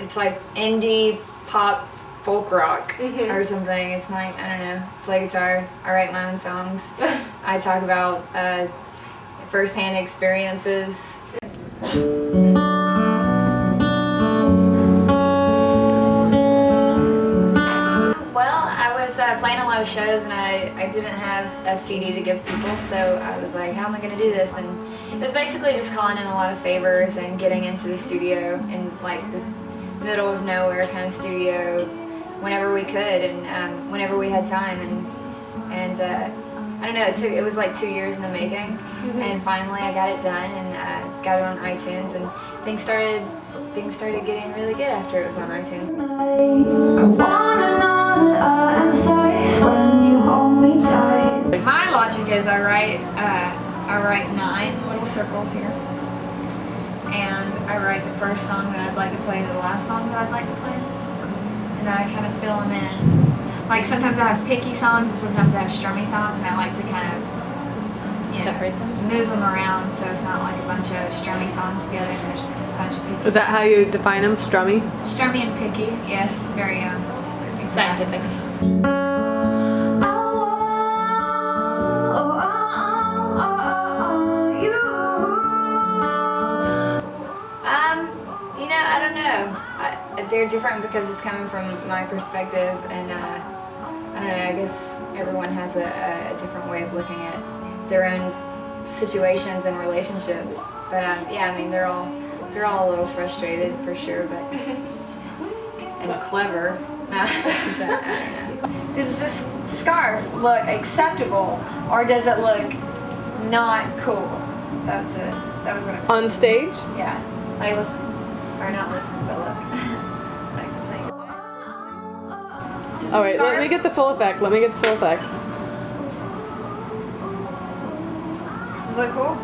it's like indie pop folk rock or something. It's like, I don't know, play guitar, I write my own songs. I talk about first-hand experiences. Well, I was playing a lot of shows and I didn't have a CD to give people, so I was like, how am I going to do this? And it was basically just calling in a lot of favors and getting into the studio in like this middle of nowhere kind of studio whenever we could and whenever we had time. And I don't know, it was like 2 years in the making, and finally I got it done and got it on iTunes, and things started getting really good after it was on iTunes. I wanna know that I am safe when you hold me tight. My logic is I write 9 little circles here, and I write the first song that I'd like to play to the last song that I'd like to play, and I kind of fill them in. Like sometimes I have picky songs, and sometimes I have strummy songs, and I like to kind of separate them, move them around, so it's not like a bunch of strummy songs together and there's a bunch of picky. Is that how you define them? Strummy? Strummy and picky, yes, very Scientific. You know, I don't know. They're different because it's coming from my perspective, and I don't know, I guess everyone has a different way of looking at their own situations and relationships. But yeah, I mean, they're all a little frustrated for sure, but and clever. I don't know. Does this scarf look acceptable, or does it look not cool? That was what I On stage? Yeah, I listen, or not listen, but look. All right, let me get the full effect. Let me get the full effect. Does it look cool?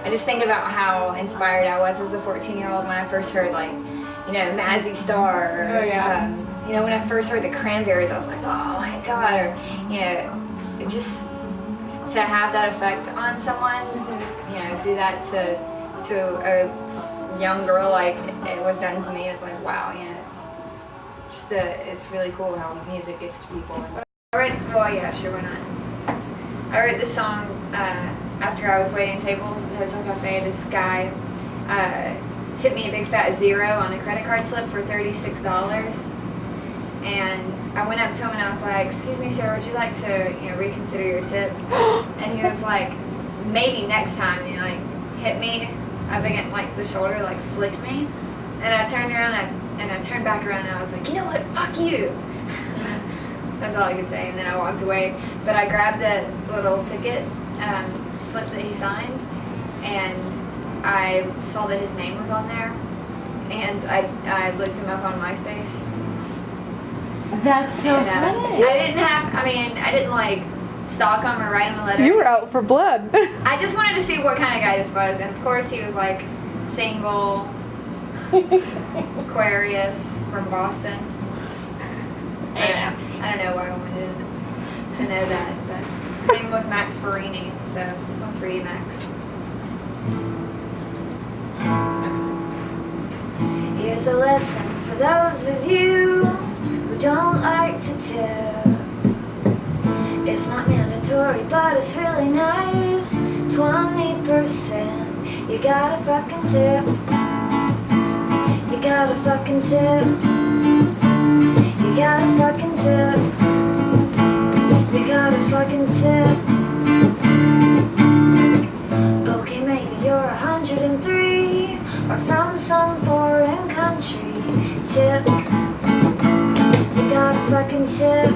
I just think about how inspired I was as a 14-year-old when I first heard, like, you know, Mazzy Star. Or, you know, when I first heard the Cranberries, I was like, oh my God. Or, you know, it just to have that effect on someone, you know, do that to a young girl like it was done to me, is like, wow, you know, it's really cool how music gets to people. Well, yeah, sure, why not? I wrote this song after I was waiting tables at the Hotel Cafe. This guy tipped me a big fat $0 on a credit card slip for $36. And I went up to him and I was like, excuse me, sir, would you like to, you know, reconsider your tip? And he was like, maybe next time, you know, like, hit me up against, like, the shoulder, like, flicked me. And I turned around and I turned back around and I was like, you know what, fuck you. That's all I could say, and then I walked away. But I grabbed that little ticket slip that he signed, and I saw that his name was on there, and I looked him up on MySpace. That's so funny. I didn't like stalk him or write him a letter. You were out for blood. I just wanted to see what kind of guy this was, and of course he was like single, Aquarius, from Boston. I don't know why I wanted to know that, but his name was Max Farini, so this one's for you, Max. Here's a lesson for those of you who don't like to tip. It's not mandatory, but it's really nice. 20%, you gotta fucking tip. You gotta fucking tip. You gotta fucking tip. You gotta fucking tip. Okay, maybe you're 103 or from some foreign country. Tip. You gotta fucking tip.